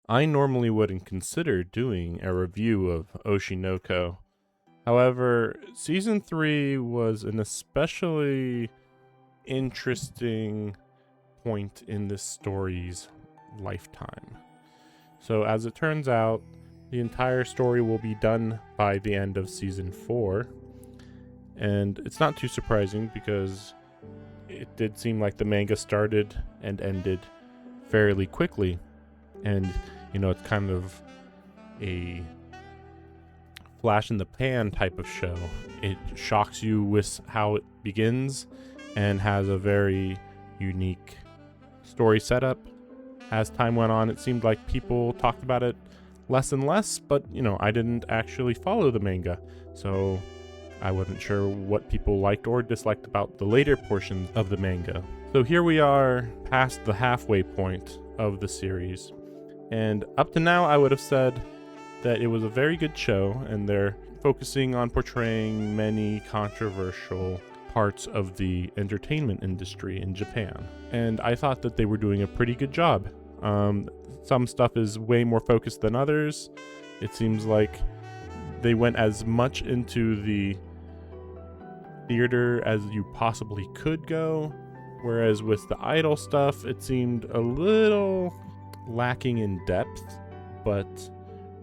I normally wouldn't consider doing a review of Oshi No Ko. However, Season 3 was an especially interesting point in this story's lifetime. So, as it turns out, the entire story will be done by the end of Season 4. And it's not too surprising because it did seem like the manga started and ended fairly quickly. And, it's kind of a flash in the pan type of show. It shocks you with how it begins and has a very unique story setup. As time went on, it seemed like people talked about it less and less, but I didn't actually follow the manga, so I wasn't sure what people liked or disliked about the later portions of the manga. So here we are past the halfway point of the series, and up to now I would have said that it was a very good show, and they're focusing on portraying many controversial parts of the entertainment industry in Japan. And I thought that they were doing a pretty good job. Some stuff is way more focused than others. It seems like they went as much into the theater as you possibly could go, whereas with the idol stuff, it seemed a little lacking in depth, but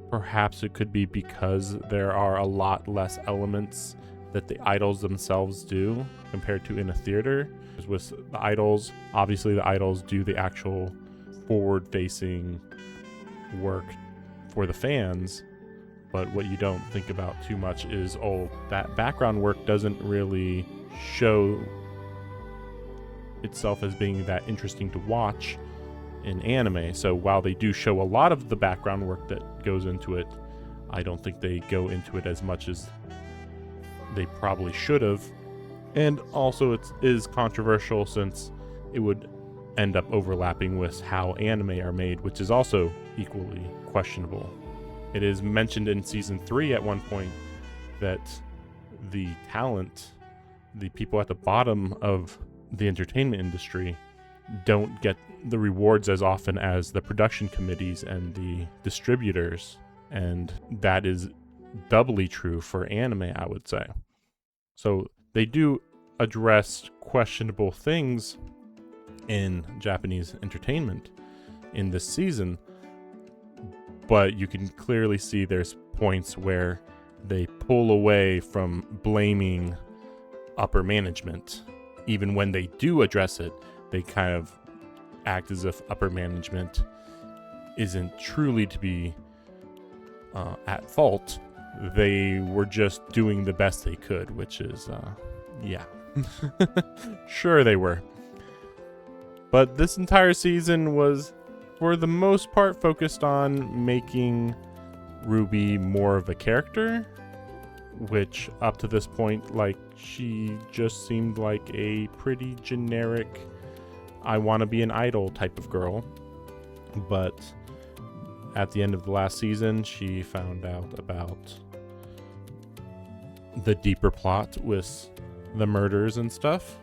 perhaps it could be because there are a lot less elements that the idols themselves do compared to in a theater. With the idols, obviously the idols do the actual forward-facing work for the fans, but what you don't think about too much is, that background work doesn't really show itself as being that interesting to watch in anime. So while they do show a lot of the background work that goes into it, I don't think they go into it as much as they probably should have. And also it is controversial since it would end up overlapping with how anime are made, which is also equally questionable. It is mentioned in Season 3 at one point that the talent, the people at the bottom of the entertainment industry, don't get the rewards as often as the production committees and the distributors. And that is doubly true for anime, I would say. So they do address questionable things in Japanese entertainment in this season, but you can clearly see there's points where they pull away from blaming upper management. Even when they do address it, they kind of act as if upper management isn't truly to be at fault. They were just doing the best they could, which is, sure they were. But this entire season was, for the most part, focused on making Ruby more of a character, which up to this point, she just seemed like a pretty generic, I want to be an idol type of girl. But at the end of the last season, she found out about the deeper plot with the murders and stuff.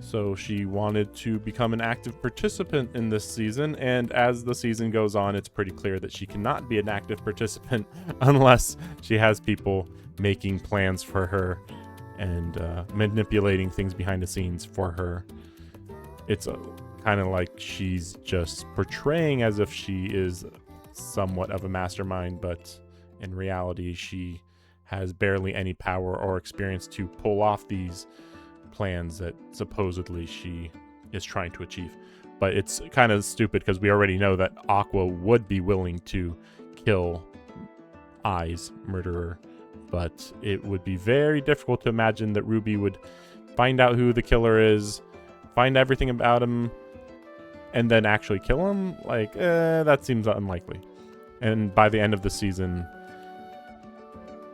So she wanted to become an active participant in this season, and as the season goes on, it's pretty clear that she cannot be an active participant unless she has people making plans for her and manipulating things behind the scenes for her. It's kind of like she's just portraying as if she is somewhat of a mastermind, but in reality, she has barely any power or experience to pull off these plans that supposedly she is trying to achieve. But it's kind of stupid because we already know that Aqua would be willing to kill Ai's murderer, but it would be very difficult to imagine that Ruby would find out who the killer is, find everything about him, and then actually kill him. That seems unlikely. And by the end of the season,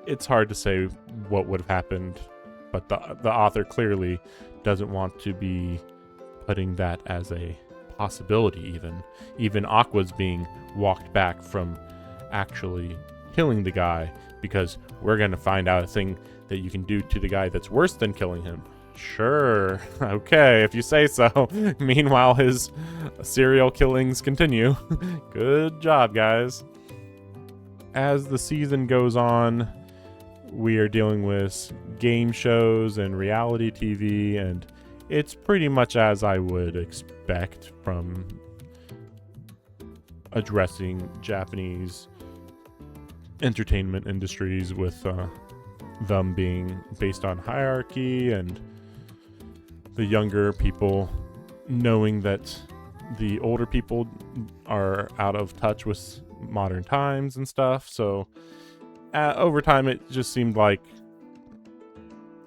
it's hard to say what would have happened, but the author clearly doesn't want to be putting that as a possibility. Even Aqua's being walked back from actually killing the guy because we're going to find out a thing that you can do to the guy that's worse than killing him. Sure. Okay, if you say so. Meanwhile, his serial killings continue. Good job, guys. As the season goes on, we are dealing with game shows and reality TV, and it's pretty much as I would expect from addressing Japanese entertainment industries, with them being based on hierarchy and the younger people knowing that the older people are out of touch with modern times and stuff. So over time, it just seemed like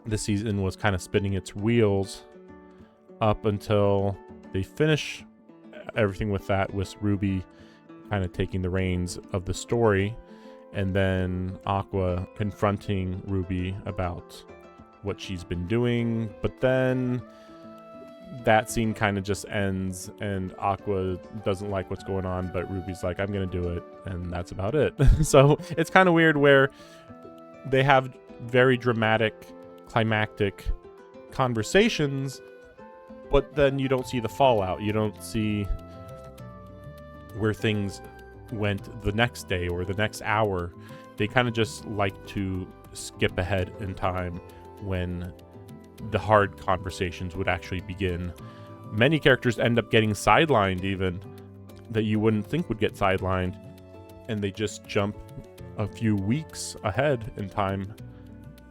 the season was kind of spinning its wheels up until they finish everything with that, with Ruby kind of taking the reins of the story, and then Aqua confronting Ruby about what she's been doing. But then that scene kind of just ends, and Aqua doesn't like what's going on, but Ruby's like, I'm gonna do it, and that's about it. So it's kind of weird where they have very dramatic, climactic conversations, but then you don't see the fallout. You don't see where things went the next day or the next hour. They kind of just like to skip ahead in time when the hard conversations would actually begin. Many characters end up getting sidelined, even that you wouldn't think would get sidelined, and they just jump a few weeks ahead in time,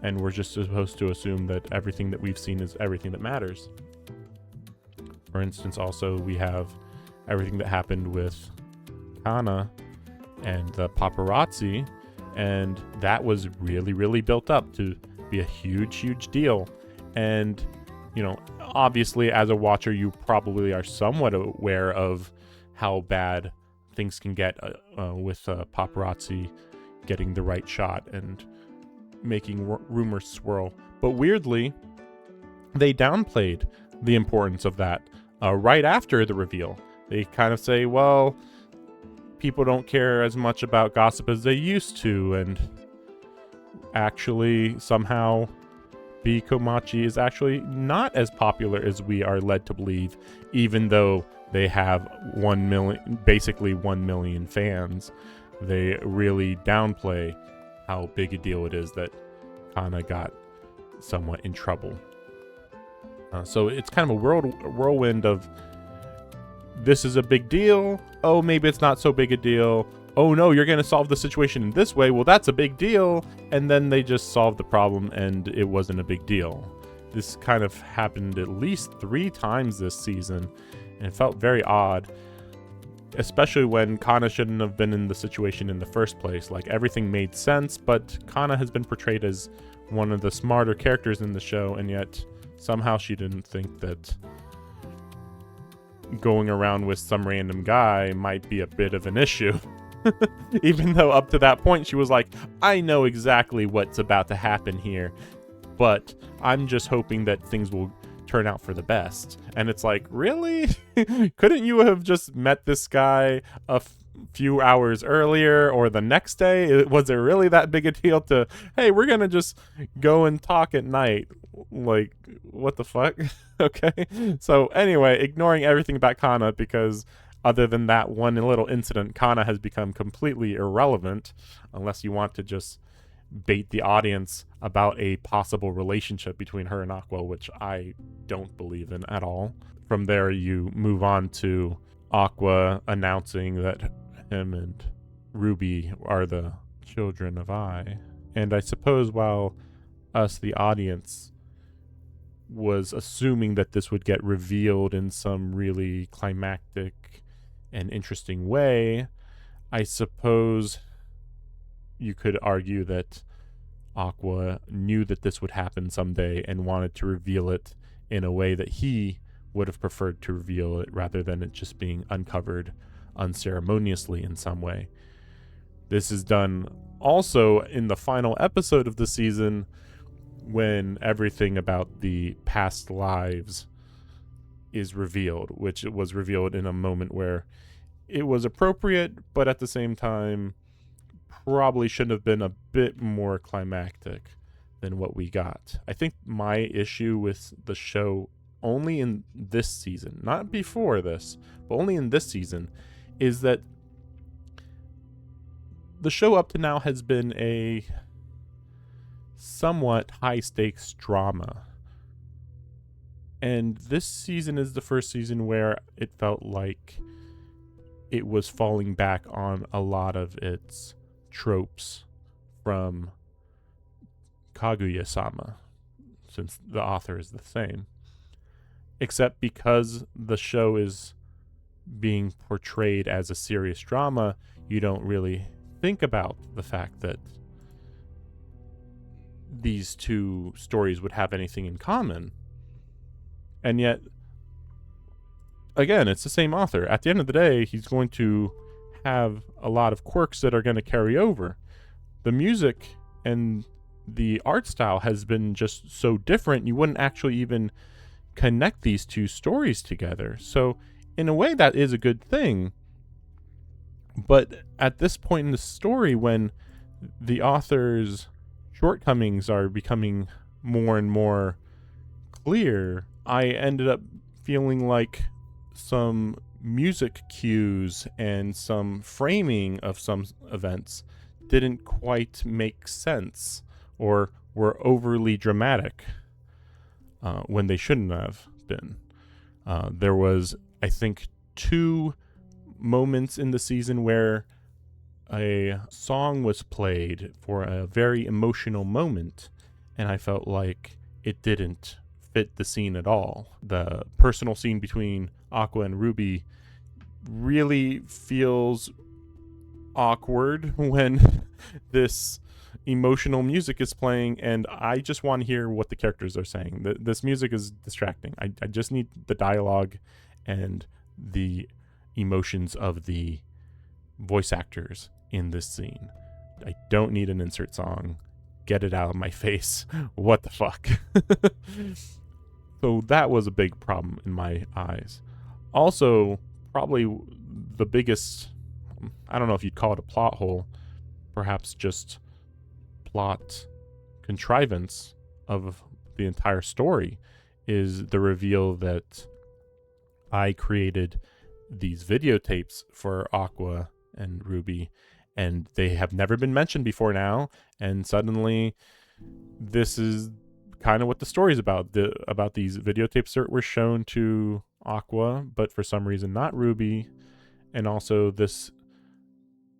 and we're just supposed to assume that everything that we've seen is everything that matters. For instance, also we have everything that happened with Kana and the paparazzi, and that was really, really built up to be a huge deal. And, you know, obviously as a watcher, you probably are somewhat aware of how bad things can get with paparazzi getting the right shot and making rumors swirl. But weirdly, they downplayed the importance of that right after the reveal. They kind of say, well, people don't care as much about gossip as they used to, and actually somehow B. Komachi is actually not as popular as we are led to believe, even though they have 1 million, basically 1 million fans. They really downplay how big a deal it is that Kana got somewhat in trouble. So it's kind of a whirlwind of, this is a big deal. Oh, maybe it's not so big a deal. Oh no, you're going to solve the situation in this way. Well, that's a big deal. And then they just solved the problem and it wasn't a big deal. This kind of happened at least 3 times this season, and it felt very odd, especially when Kana shouldn't have been in the situation in the first place. Like, everything made sense, but Kana has been portrayed as one of the smarter characters in the show, and yet somehow she didn't think that going around with some random guy might be a bit of an issue. Even though up to that point she was like, I know exactly what's about to happen here, but I'm just hoping that things will turn out for the best. And it's like, really? Couldn't you have just met this guy a few hours earlier or the next day? Was it really that big a deal to, hey, we're gonna just go and talk at night? Like, what the fuck? Okay. So anyway, ignoring everything about Kana, because other than that one little incident, Kana has become completely irrelevant, unless you want to just bait the audience about a possible relationship between her and Aqua, which I don't believe in at all. From there, you move on to Aqua announcing that him and Ruby are the children of I. And I suppose while us, the audience, was assuming that this would get revealed in some really climactic and interesting way, I suppose you could argue that Aqua knew that this would happen someday and wanted to reveal it in a way that he would have preferred to reveal it, rather than it just being uncovered unceremoniously in some way. This is done also in the final episode of the season, when everything about the past lives is revealed, which it was revealed in a moment where it was appropriate, but at the same time probably should have been a bit more climactic. than what we got. I think my issue with the show only in this season, not before this, but only in this season, is that the show up to now has been a somewhat high stakes drama. And this season is the first season where it felt like it was falling back on a lot of its tropes from Kaguya-sama, since the author is the same. Except because the show is being portrayed as a serious drama, you don't really think about the fact that these two stories would have anything in common. And yet, again, it's the same author. At the end of the day, he's going to have a lot of quirks that are going to carry over. The music and the art style has been just so different, you wouldn't actually even connect these two stories together. So, in a way, that is a good thing. But at this point in the story, when the author's shortcomings are becoming more and more clear, I ended up feeling like some music cues and some framing of some events didn't quite make sense or were overly dramatic when they shouldn't have been. There was, I think, 2 moments in the season where a song was played for a very emotional moment, and I felt like it didn't fit the scene at all. The personal scene between Aqua and Ruby really feels awkward when this emotional music is playing, and I just want to hear what the characters are saying. This music is distracting. I just need the dialogue and the emotions of the voice actors in this scene. I don't need an insert song. Get it out of my face. What the fuck? So that was a big problem in my eyes. Also, probably the biggest, I don't know if you'd call it a plot hole, perhaps just plot contrivance of the entire story, is the reveal that I created these videotapes for Aqua and Ruby, and they have never been mentioned before now, and suddenly this is kind of what the story is about. About these videotapes that were shown to Aqua, but for some reason not Ruby, and also this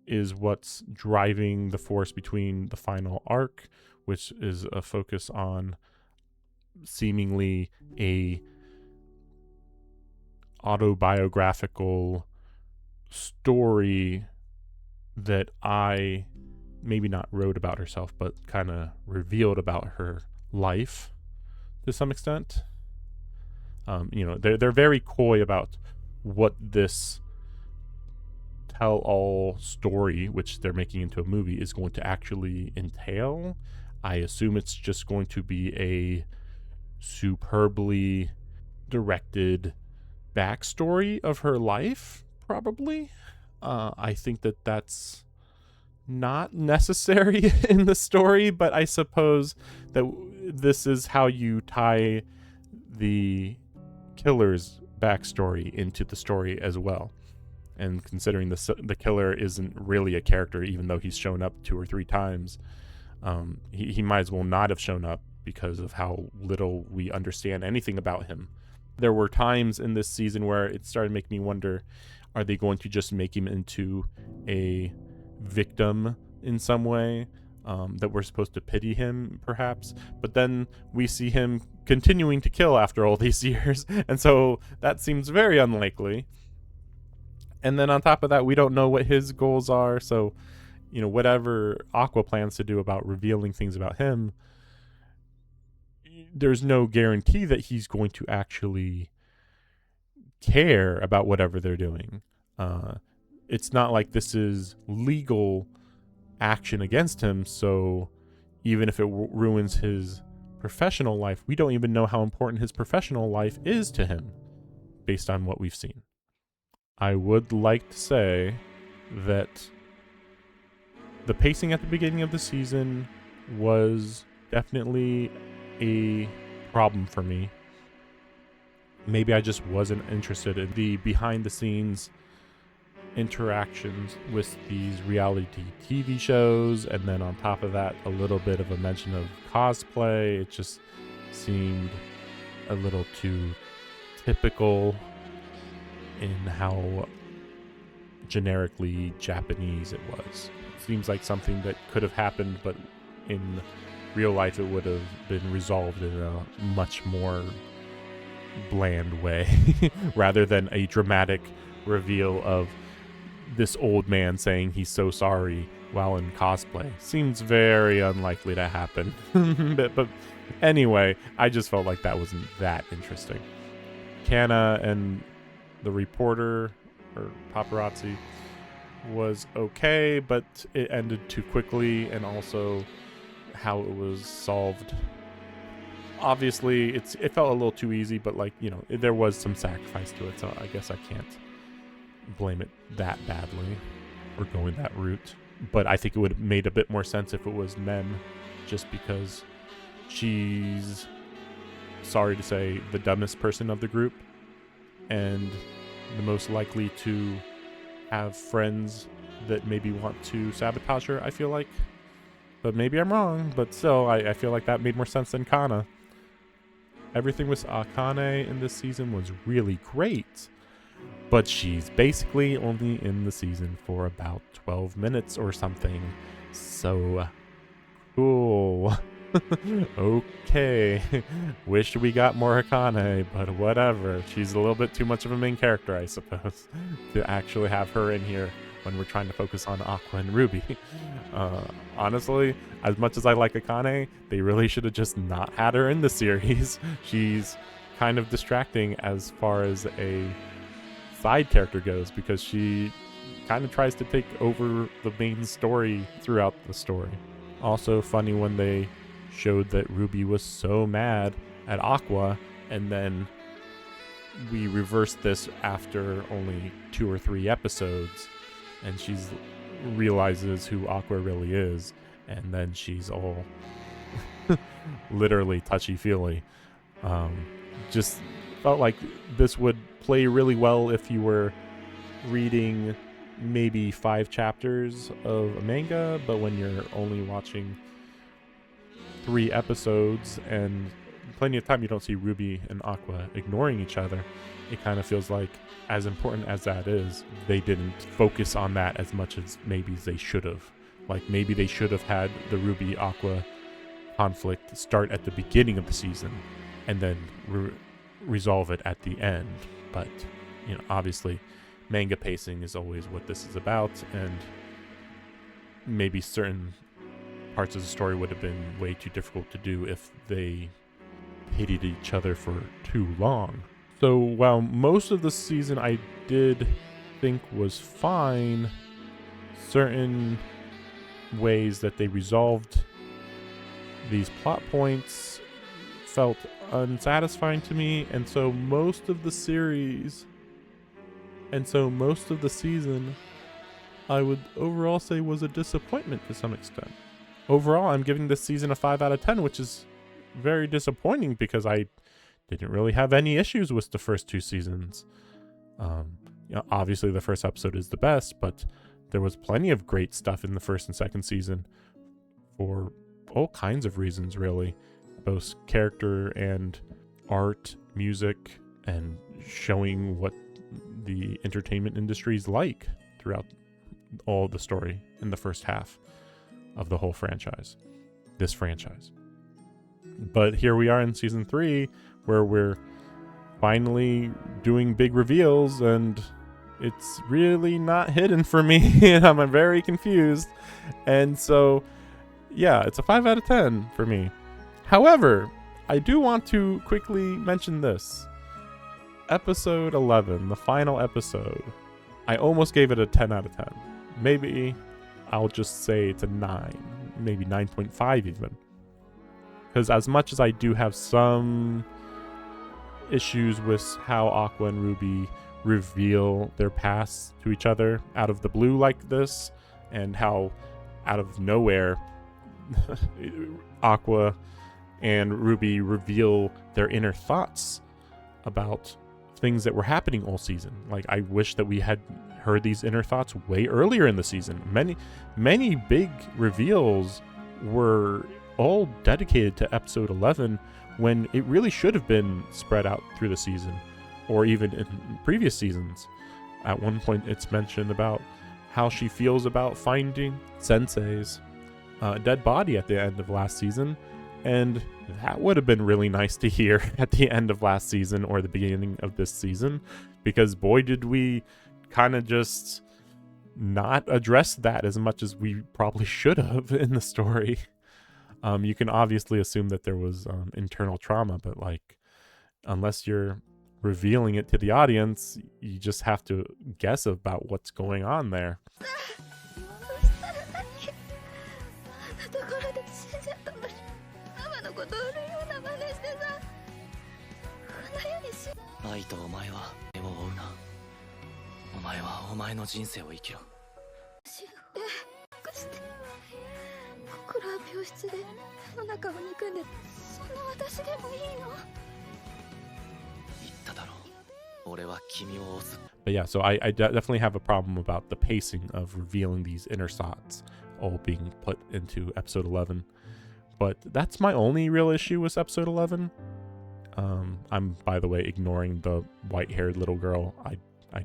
is what's driving the force between the final arc, which is a focus on seemingly a autobiographical story that I maybe not wrote about herself, but kind of revealed about her life to some extent. They're very coy about what this tell-all story, which they're making into a movie, is going to actually entail. I assume it's just going to be a superbly directed backstory of her life, probably. I think that that's not necessary in the story, but I suppose that this is how you tie the killer's backstory into the story as well. And considering the killer isn't really a character, even though he's shown up 2 or 3 times, he might as well not have shown up because of how little we understand anything about him. There were times in this season where it started making me wonder, are they going to just make him into a victim in some way, that we're supposed to pity him, perhaps? But then we see him continuing to kill after all these years, and so that seems very unlikely. And then on top of that, we don't know what his goals are, so, whatever Aqua plans to do about revealing things about him, there's no guarantee that he's going to actually care about whatever they're doing. It's not like this is legal action against him, so even if it ruins his professional life, we don't even know how important his professional life is to him based on what we've seen. I would like to say that the pacing at the beginning of the season was definitely a problem for me. Maybe I just wasn't interested in the behind the scenes interactions with these reality TV shows, and then on top of that, a little bit of a mention of cosplay. It just seemed a little too typical in how generically Japanese it was. It seems like something that could have happened, but in real life it would have been resolved in a much more bland way rather than a dramatic reveal of this old man saying he's so sorry while in cosplay. Seems very unlikely to happen. but anyway, I just felt like that wasn't that interesting. Kana and the reporter or paparazzi was okay, but it ended too quickly, and also how it was solved. Obviously, it felt a little too easy, but there was some sacrifice to it, so I guess I can't blame it that badly or going that route. But I think it would have made a bit more sense if it was Mem, just because she's, sorry to say, the dumbest person of the group and the most likely to have friends that maybe want to sabotage her, I feel like. But maybe I'm wrong, but still, I feel like that made more sense than Kana. Everything with Akane in this season was really great, but she's basically only in the season for about 12 minutes or something. So cool. Okay. Wish we got more Akane, but whatever. She's a little bit too much of a main character, I suppose, to actually have her in here when we're trying to focus on Aqua and Ruby. Honestly, as much as I like Akane, they really should have just not had her in the series. She's kind of distracting as far as a side character goes, because she kind of tries to take over the main story throughout the story. Also funny when they showed that Ruby was so mad at Aqua, and then we reversed this after only 2 or 3 episodes, and she's realizes who Aqua really is, and then she's all literally touchy-feely. Just felt like this would play really well if you were reading maybe 5 chapters of a manga, but when you're only watching 3 episodes and plenty of time you don't see Ruby and Aqua ignoring each other, it kind of feels like, as important as that is, they didn't focus on that as much as maybe they should have. Like, maybe they should have had the Ruby Aqua conflict start at the beginning of the season and then resolve it at the end. But obviously manga pacing is always what this is about, and maybe certain parts of the story would have been way too difficult to do if they hated each other for too long. So while most of the season I did think was fine, certain ways that they resolved these plot points felt unsatisfying to me, and so most of the season I would overall say was a disappointment to some extent. Overall, I'm giving this season a 5 out of 10, which is very disappointing because I didn't really have any issues with the first 2 seasons. Obviously the first episode is the best, but there was plenty of great stuff in the first and second season for all kinds of reasons, really. Both character and art, music, and showing what the entertainment industry is like throughout all the story in the first half of the whole franchise. This franchise. But here we are in season 3, where we're finally doing big reveals, and it's really not hidden for me, and I'm very confused. And so, yeah, it's a 5 out of 10 for me. However, I do want to quickly mention this. Episode 11, the final episode, I almost gave it a 10 out of 10. Maybe I'll just say it's a 9, maybe 9.5 even. Because as much as I do have some issues with how Aqua and Ruby reveal their past to each other out of the blue like this, and how out of nowhere Aqua and Ruby reveal their inner thoughts about things that were happening all season. Like, I wish that we had heard these inner thoughts way earlier in the season. Many big reveals were all dedicated to episode 11, when it really should have been spread out through the season, or even in previous seasons. At one point, it's mentioned about how she feels about finding Sensei's dead body at the end of last season, and that would have been really nice to hear at the end of last season or the beginning of this season, because boy, did we kind of just not address that as much as we probably should have in the story. You can obviously assume that there was internal trauma, but like, unless you're revealing it to the audience, you just have to guess about what's going on there. But yeah, so I definitely have a problem about the pacing of revealing these inner thoughts all being put into episode 11. But that's my only real issue with episode 11. I'm, by the way, ignoring the white-haired little girl. I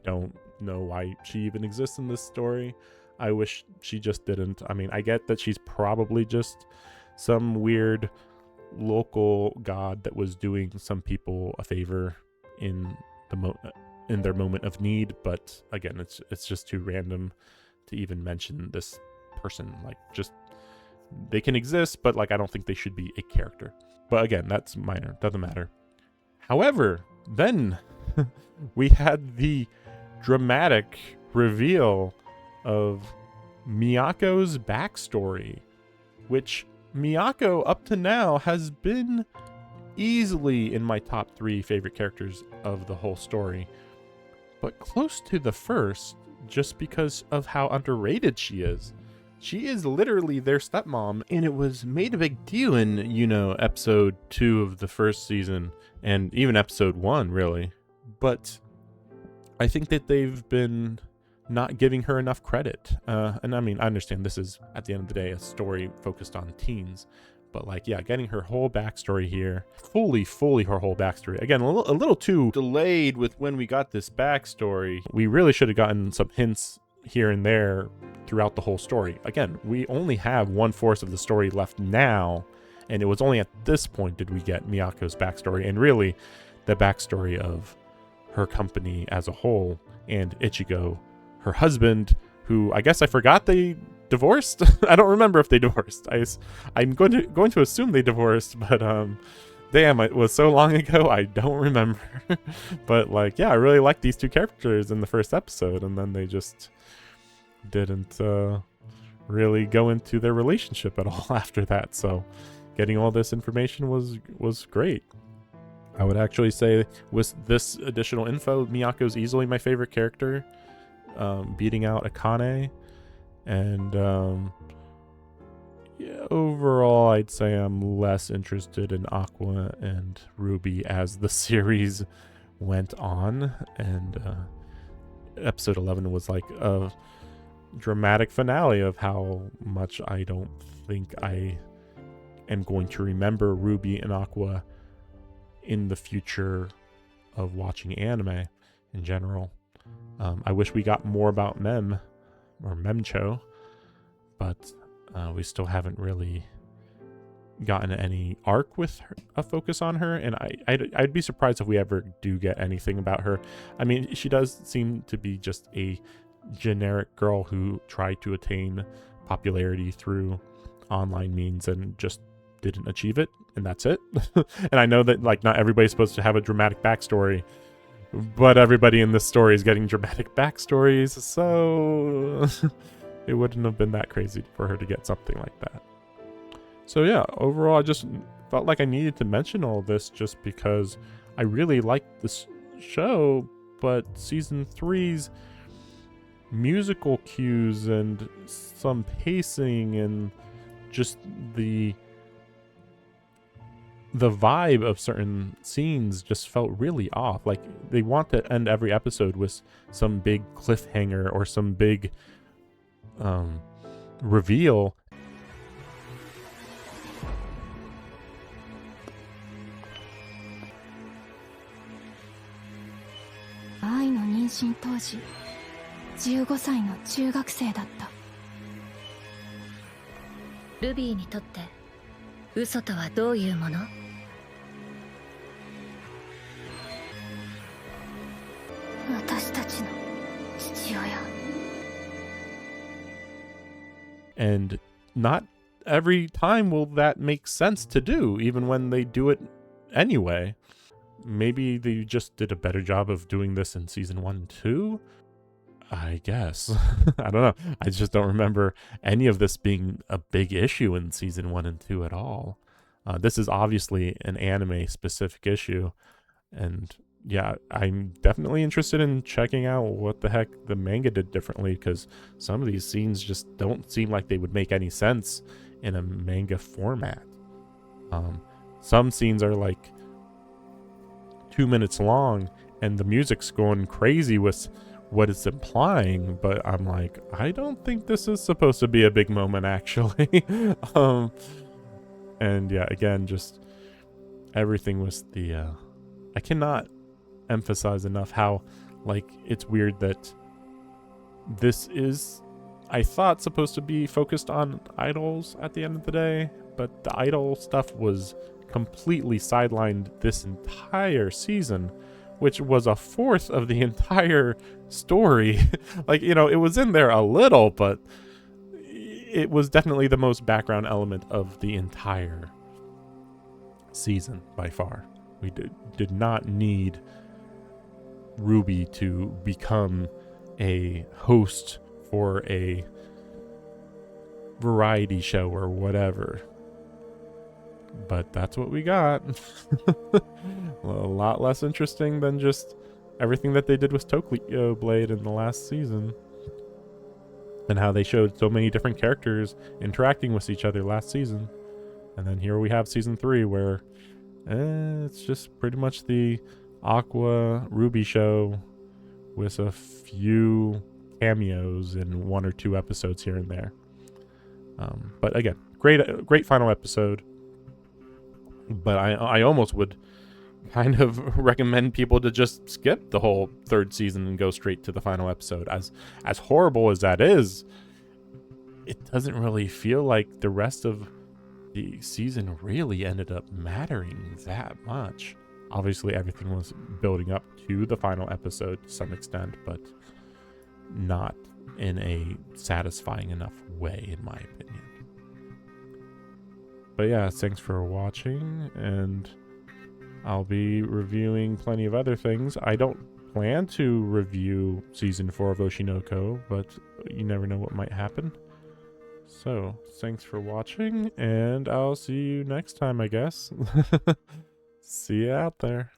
don't know why she even exists in this story. I wish she just didn't. I mean, I get that she's probably just some weird local god that was doing some people a favor in their moment of need, but again, it's just too random to even mention this person. Like, just, they can exist, but like, I don't think they should be a character. But again, that's minor, doesn't matter. However, then we had the dramatic reveal of Miyako's backstory, which Miyako up to now has been easily in my top 3 favorite characters of the whole story, but close to the first just because of how underrated she is. She is literally their stepmom, and it was made a big deal in, episode 2 of the first season, and even episode 1, really. But I think that they've been not giving her enough credit. And I mean, I understand this is, at the end of the day, a story focused on teens. But like, yeah, getting her whole backstory here, fully her whole backstory. Again, a little too delayed with when we got this backstory. We really should have gotten some hints here and there throughout the whole story. Again, we only have 1/4 of the story left now, and it was only at this point did we get Miyako's backstory, and really the backstory of her company as a whole, and Ichigo, her husband, who I guess I forgot they divorced. I don't remember if they divorced. I'm going to assume they divorced, but damn, it was so long ago, I don't remember. But like, yeah, I really liked these two characters in the first episode, and then they just didn't really go into their relationship at all after that. So getting all this information was great. I would actually say with this additional info, Miyako's easily my favorite character, beating out Akane. And yeah, overall, I'd say I'm less interested in Aqua and Ruby as the series went on. And episode 11 was like a dramatic finale of how much I don't think I am going to remember Ruby and Aqua in the future of watching anime in general. I wish we got more about Memcho, but we still haven't really gotten any arc with her, a focus on her, and I'd be surprised if we ever do get anything about her. I mean, she does seem to be just a generic girl who tried to attain popularity through online means and just didn't achieve it, and that's it. And I know that like not everybody's supposed to have a dramatic backstory, but everybody in this story is getting dramatic backstories, so it wouldn't have been that crazy for her to get something like that. So yeah, overall, I just felt like I needed to mention all this just because I really liked this show, but season 3's musical cues and some pacing and just the the vibe of certain scenes just felt really off. Like they want to end every episode with some big cliffhanger or some big reveal. Ai no ninshin touji, 15歳の中学生だった。ルビーにとって嘘とはどういうもの？私たちの父親。And not every time will that make sense to do, even when they do it anyway. Maybe they just did a better job of doing this in season 1 and 2? I guess. I don't know. I just don't remember any of this being a big issue in season 1 and 2 at all. This is obviously an anime-specific issue. And yeah, I'm definitely interested in checking out what the heck the manga did differently, because some of these scenes just don't seem like they would make any sense in a manga format. Some scenes are like 2 minutes long, and the music's going crazy with what it's implying, but I'm like, I don't think this is supposed to be a big moment, actually. And yeah, again, just everything was the I cannot emphasize enough how, like, it's weird that this is, I thought, supposed to be focused on idols at the end of the day, but the idol stuff was completely sidelined this entire season, which was a fourth of the entire story. Like, you know, it was in there a little, but it was definitely the most background element of the entire season by far. We did not need Ruby to become a host for a variety show or whatever. But that's what we got. A lot less interesting than just everything that they did with Tokyo Blade in the last season. And how they showed so many different characters interacting with each other last season. And then here we have season 3 where it's just pretty much the Aqua Ruby show with a few cameos in 1 or 2 episodes here and there. But again, great final episode. But I almost would kind of recommend people to just skip the whole 3rd season and go straight to the final episode. As horrible as that is, it doesn't really feel like the rest of the season really ended up mattering that much. Obviously, everything was building up to the final episode to some extent, but not in a satisfying enough way, in my opinion. But yeah, thanks for watching, and I'll be reviewing plenty of other things. I don't plan to review Season 4 of Oshi No Ko, but you never know what might happen. So, thanks for watching, and I'll see you next time, I guess. See you out there.